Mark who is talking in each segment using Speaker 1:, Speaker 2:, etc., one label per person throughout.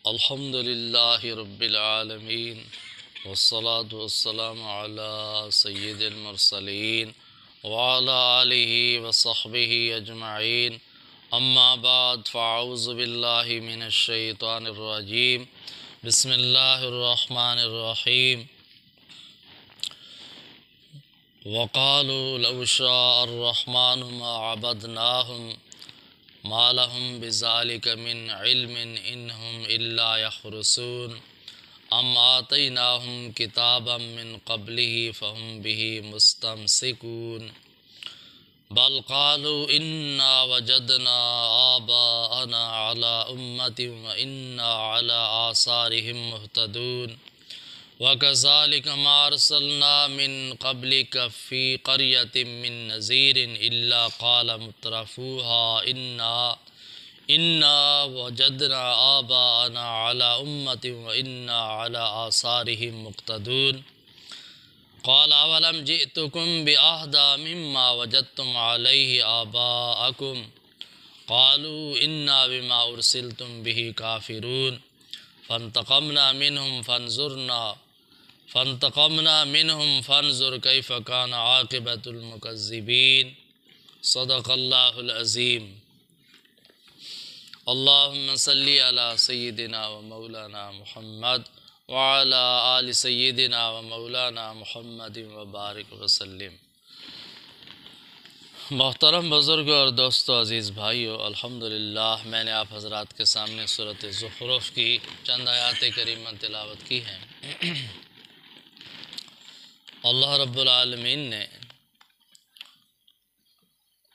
Speaker 1: الحمد لله رب العالمين والصلاة والسلام على سيد المرسلين وعلى آله وصحبه أجمعين أما بعد فأعوذ بالله من الشيطان الرجيم بسم الله الرحمن الرحيم وقالوا لو شاء الرحمن ما عبدناهم ما لهم بذلك من علم إنهم إلا يخرصون أم آتيناهم كتابا من قبله فهم به مستمسكون بل قالوا إنا وجدنا آباءنا على أمة وإنا على آثارهم مهتدون وكذلك ما أرسلنا من قبلك في قرية من نذير إلا قال مترفوها إنا وجدنا آباءنا على أمة وإنا على آثارهم مقتدون قال أولم جئتكم بأهدى مما وجدتم عليه آباءكم قالوا إنا بما أرسلتم به كافرون فانتقمنا منهم فانظر كيف كان عاقبة المكذبين صدق الله العظيم اللهم صل على سيدنا ومولانا محمد وعلى آل سيدنا ومولانا محمد وبارک وسلم۔ محترم بزرگوں اور دوستو، عزیز بھائیو، الحمدللہ میں نے آپ حضرات کے سامنے سورۃ زخرف کی چند آیات کریمہ تلاوت کی ہیں۔ اللہ رب العالمین نے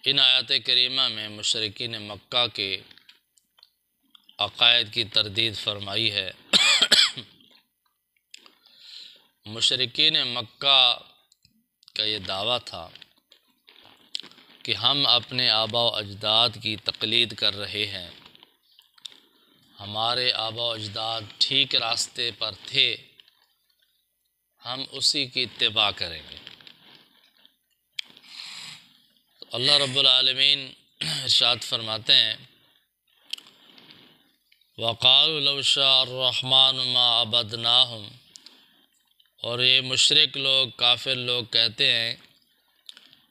Speaker 1: ان آیات کریمہ میں مشرکین مکہ کے عقائد کی تردید فرمائی ہے۔ مشرکین مکہ کا یہ دعویٰ تھا کہ ہم اپنے آباء و اجداد کی تقلید کر رہے ہیں، ہمارے آباء و اجداد ٹھیک راستے پر تھے، ہم اسی کی اتباع کریں گے۔ اللہ رب العالمین ارشاد فرماتے ہیں وَقَالُوا لَوْ شَاءَ الرَّحْمَنُ مَا عَبَدْنَاهُمْ، اور یہ مشرک لوگ، کافر لوگ کہتے ہیں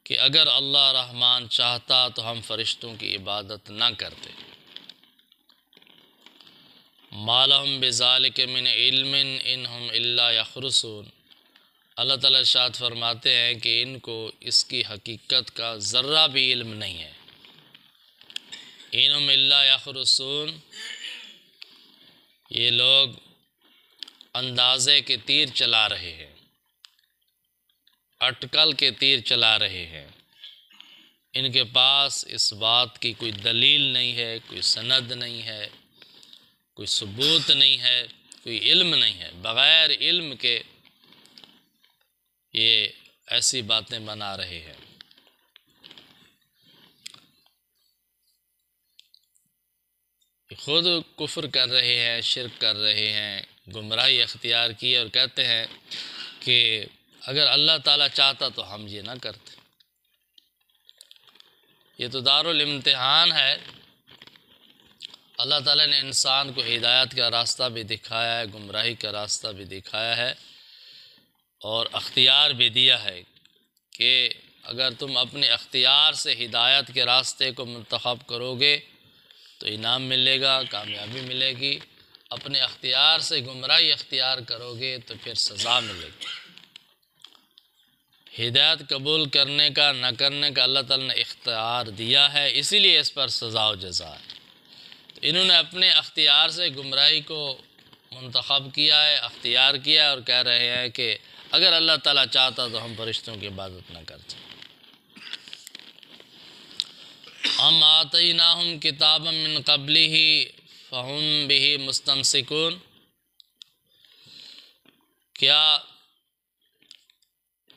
Speaker 1: کہ اگر اللہ رحمان چاہتا تو ہم فرشتوں کی عبادت نہ کرتے۔ مَا لَهُمْ بِذَلِكَ مِنْ عِلْمٍ إِنْهُمْ إِلَّا يَخْرُصُونَ۔ اللہ تعالیٰ ارشاد فرماتے ہیں کہ ان کو اس کی حقیقت کا ذرہ بھی علم نہیں ہے۔ إِنْهُمْ إِلَّا يَخْرُصُونَ، یہ لوگ اندازے کے تیر چلا رہے ہیں، اٹکل کے تیر چلا رہے ہیں۔ ان کے پاس اس بات کی کوئی دلیل نہیں ہے، کوئی سند نہیں ہے، کوئی ثبوت نہیں ہے، کوئی علم نہیں ہے۔ بغیر علم کے یہ ایسی باتیں بنا رہے ہیں۔ خود کفر کر رہے ہیں، شرک کر رہے ہیں، گمراہی اختیار کی اور کہتے ہیں کہ اگر اللہ تعالیٰ چاہتا تو ہم یہ نہ کرتے۔ یہ تو دارالامتحان ہے۔ اللہ تعالیٰ نے انسان کو ہدایت کا راستہ بھی دکھایا ہے، گمراہی کا راستہ بھی دکھایا ہے، اور اختیار بھی دیا ہے کہ اگر تم اپنے اختیار سے ہدایت کے راستے کو منتخب کرو گے تو انعام ملے گا، کامیابی ملے گی۔ اپنے اختیار سے گمراہی اختیار کرو گے تو پھر سزا ملے گی۔ ہدایت قبول کرنے کا نہ کرنے کا اللہ تعالیٰ نے اختیار دیا ہے، اسی لیے اس پر سزا و جزا ہے۔ انہوں نے اپنے اختیار سے گمراہی کو منتخب کیا ہے، اختیار کیا، اور کہہ رہے ہیں کہ اگر اللہ تعالیٰ چاہتا تو ہم فرشتوں کی عبادت نہ کرتے۔ ام آتیناہم کتابا من قبلہ فہم بہ مستمسکون، کیا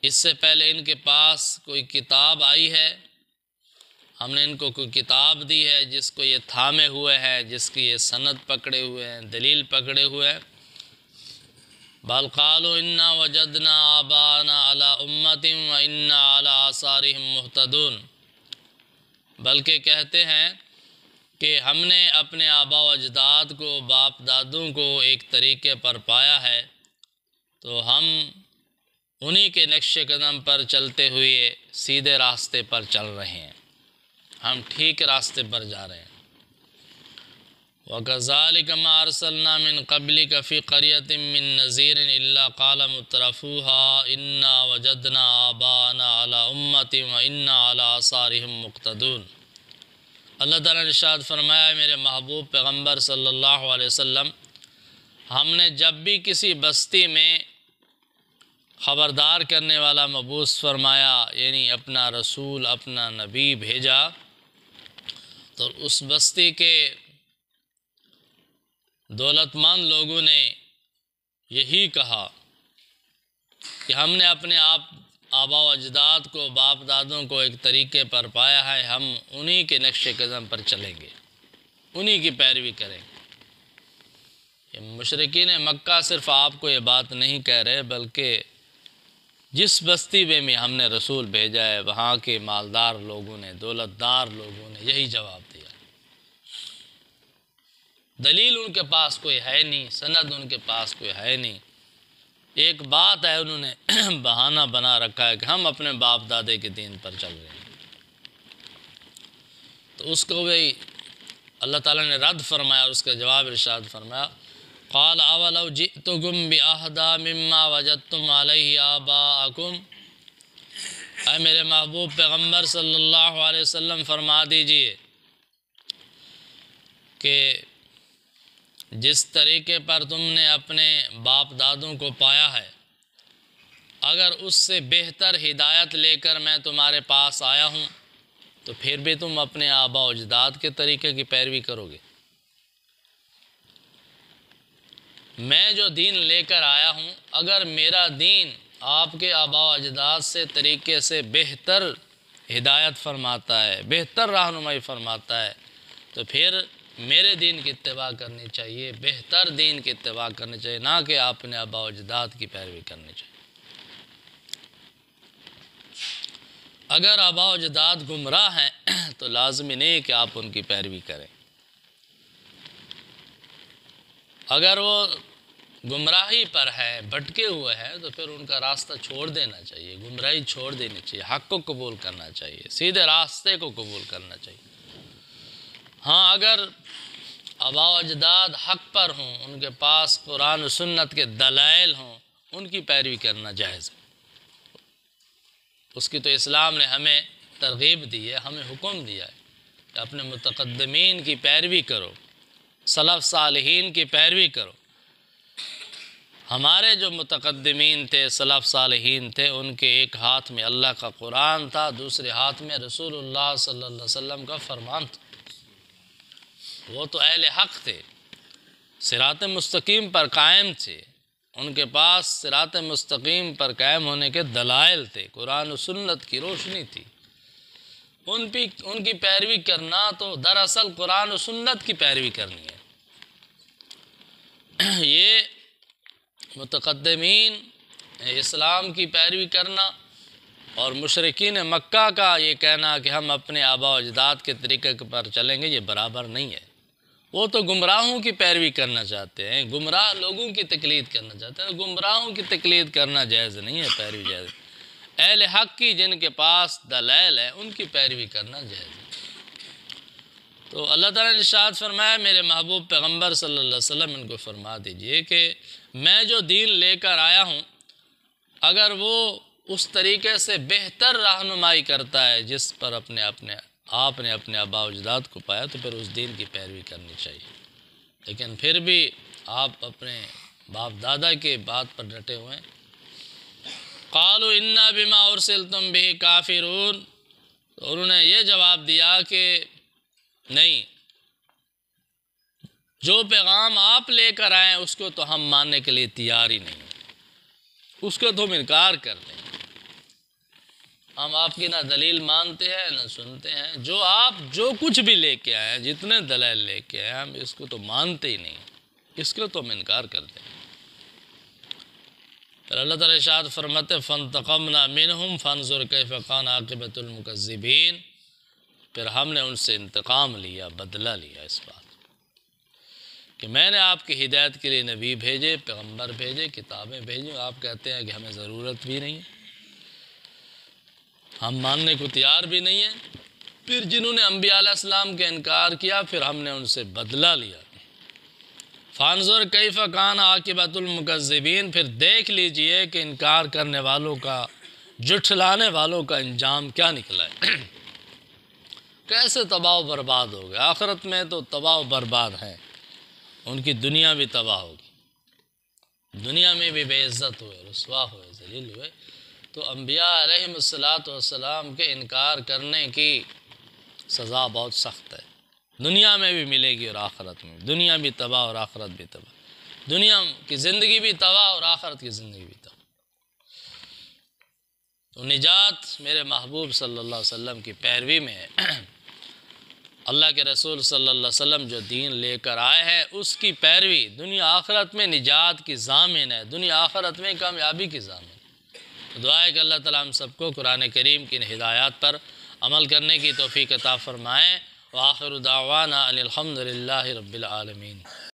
Speaker 1: اس سے پہلے ان کے پاس کوئی کتاب آئی ہے؟ ہم نے ان کو کوئی کتاب دی ہے جس کو یہ تھامے ہوئے ہیں، جس کی یہ سند پکڑے ہوئے ہیں، دلیل پکڑے ہوئے ہیں۔ بل قالوا انا وجدنا آباءنا علی امۃ وانا علی آثارہم مہتدون، بلکہ کہتے ہیں کہ ہم نے اپنے آبا و اجداد کو، باپ دادوں کو ایک طریقے پر پایا ہے، تو ہم انہی کے نقش قدم پر چلتے ہوئے سیدھے راستے پر چل رہے ہیں، ہم ٹھیک راستے پر جا رہے ہیں۔ وَكَذَلِكَ مَا أَرْسَلْنَا مِن قَبْلِكَ فِي قَرْيَةٍ مِّن نَّذِيرٍ إِلَّا قَالَ مُتْرَفُوهَا إِنَّا وَجَدْنَا آبَاءَنَا عَلَىٰ أُمَّةٍ وَإِنَّا عَلَىٰ آثَارِهِم مُقْتَدُونَ۔ اللہ تعالیٰ نے ارشاد فرمایا، میرے محبوب پیغمبر صلی اللہ علیہ وسلم، ہم نے جب بھی کسی بستی میں خبردار کرنے والا مبعوث فرمایا، یعنی اپنا رسول، اپنا نبی بھیجا، تو اس بستی کے دولت مند لوگوں نے یہی کہا کہ ہم نے اپنے آبا و اجداد کو، باپ دادوں کو ایک طریقے پر پایا ہے، ہم انہی کے نقش قدم پر چلیں گے، انہی کی پیروی کریں گے۔ مشرکین مکہ صرف آپ کو یہ بات نہیں کہہ رہے، بلکہ جس بستی میں بھی ہم نے رسول بھیجا ہے، وہاں کے مالدار لوگوں نے، دولت دار لوگوں نے یہی جواب دیا۔ دلیل ان کے پاس کوئی ہے نہیں، سند ان کے پاس کوئی ہے نہیں، ایک بات ہے، انہوں نے بہانہ بنا رکھا ہے کہ ہم اپنے باپ دادے کے دین پر چل رہے ہیں۔ تو اس کو بھی اللہ تعالیٰ نے رد فرمایا اور اس کا جواب ارشاد فرمایا، قال اولو جئتکم باہدی مما وجدتم علیہ آباءکم۔ اے میرے محبوب پیغمبر صلی اللہ علیہ وسلم، فرما دیجئے کہ جس طریقے پر تم نے اپنے باپ دادوں کو پایا ہے، اگر اس سے بہتر ہدایت لے کر میں تمہارے پاس آیا ہوں تو پھر بھی تم اپنے آبا و اجداد کے طریقے کی پیروی کرو گے۔ میں جو دین لے کر آیا ہوں، اگر میرا دین آپ کے آبا و اجداد سے طریقے سے بہتر ہدایت فرماتا ہے، بہتر رہنمائی فرماتا ہے، تو پھر میرے دین کی اتباع کرنی چاہیے، بہتر دین کی اتباع کرنی چاہیے، نہ کہ اپنے آبا و اجداد کی پیروی کرنی چاہیے۔ اگر آبا و اجداد گمراہ ہیں تو لازمی نہیں کہ آپ ان کی پیروی کریں۔ اگر وہ گمراہی پر ہے، بھٹکے ہوئے ہیں، تو پھر ان کا راستہ چھوڑ دینا چاہیے، گمراہی چھوڑ دینی چاہیے، حق کو قبول کرنا چاہیے، سیدھے راستے کو قبول کرنا چاہیے۔ ہاں، اگر آبا و اجداد حق پر ہوں، ان کے پاس قرآن و سنت کے دلائل ہوں، ان کی پیروی کرنا جائز ہے۔ اس کی تو اسلام نے ہمیں ترغیب دی ہے، ہمیں حکم دیا ہے کہ اپنے متقدمین کی پیروی کرو، سلف صالحین کی پیروی کرو۔ ہمارے جو متقدمین تھے، سلف صالحین تھے، ان کے ایک ہاتھ میں اللہ کا قرآن تھا، دوسرے ہاتھ میں رسول اللہ صلی اللہ علیہ وسلم کا فرمان تھا۔ وہ تو اہل حق تھے، صراط مستقیم پر قائم تھے، ان کے پاس صراط مستقیم پر قائم ہونے کے دلائل تھے، قرآن و سنت کی روشنی تھی۔ ان کی پیروی کرنا تو دراصل قرآن و سنت کی پیروی کرنی ہے۔ یہ متقدمین اسلام کی پیروی کرنا اور مشرکین مکہ کا یہ کہنا کہ ہم اپنے آبا و اجداد کے طریقے پر چلیں گے، یہ برابر نہیں ہے۔ وہ تو گمراہوں کی پیروی کرنا چاہتے ہیں، گمراہ لوگوں کی تقلید کرنا چاہتے ہیں، گمراہوں کی تقلید کرنا جائز نہیں ہے، پیروی جائز ہے۔ اہل حق کی جن کے پاس دلائل ہے، ان کی پیروی کرنا جائز ہے۔ تو اللہ تعالیٰ نے ارشاد فرمایا، میرے محبوب پیغمبر صلی اللہ علیہ وسلم ان کو فرما دیجئے کہ میں جو دین لے کر آیا ہوں، اگر وہ اس طریقے سے بہتر رہنمائی کرتا ہے جس پر آپ نے اپنے آبا و اجداد کو پایا، تو پھر اس دین کی پیروی کرنی چاہیے۔ لیکن پھر بھی آپ اپنے باپ دادا کے بات پر ڈٹے ہوئے ہیں۔ قالوا انا بما ارسلتم به کافرون، تو انہوں نے یہ جواب دیا کہ نہیں، جو پیغام آپ لے کر آئے اس کو تو ہم ماننے کے لیے تیار ہی نہیں ہیں، اس کو تو ہم انکار کرتے ہیں، ہم آپ کی نہ دلیل مانتے ہیں نہ سنتے ہیں، جو کچھ بھی لے کے آئے ہیں، جتنے دلائل لے کے آئے ہیں، ہم اس کو تو مانتے ہی نہیں، اس کو تو ہم انکار کرتے ہیں۔ پھر اللہ تعالیٰ ارشاد فرماتے فانتقمنا منہم فانظر کیف کان عاقبۃ المکذبین، پھر ہم نے ان سے انتقام لیا، بدلہ لیا اس بات کہ میں نے آپ کی ہدایت کے لیے نبی بھیجے، پیغمبر بھیجے، کتابیں بھیجیں، آپ کہتے ہیں کہ ہمیں ضرورت بھی نہیں ہے، ہم ماننے کو تیار بھی نہیں ہیں۔ پھر جنہوں نے انبیاء علیہ السلام کا انکار کیا، پھر ہم نے ان سے بدلہ لیا۔ فانظر کیف کان عاقبۃ المکذبین، پھر دیکھ لیجئے کہ انکار کرنے والوں کا، جھٹلانے والوں کا انجام کیا نکلا ہے، کیسے تباہ و برباد ہو گئے۔ آخرت میں تو تباہ و برباد ہیں، ان کی دنیا بھی تباہ ہوگی، دنیا میں بھی بے عزت ہوئے، رسوا ہوئے، ذلیل ہوئے۔ تو انبیاء علیہم السلام کے انکار کرنے کی سزا بہت سخت ہے، دنیا میں بھی ملے گی اور آخرت میں، دنیا بھی تباہ اور آخرت بھی تباہ، دنیا کی زندگی بھی تباہ اور آخرت کی زندگی بھی تباہ۔ تو نجات میرے محبوب صلی اللہ علیہ وسلم کی پیروی میں ہے۔ اللہ کے رسول صلی اللہ علیہ وسلم جو دین لے کر آئے ہیں اس کی پیروی دنیا آخرت میں نجات کی ضامن ہے، دنیا آخرت میں کامیابی کی ضامن ہے۔ دعا ہے کہ اللہ تعالیٰ ہم سب کو قرآن کریم کی ہدایات پر عمل کرنے کی توفیق عطا فرمائیں۔ وآخر دعوانا ان الحمد للہ رب العالمین۔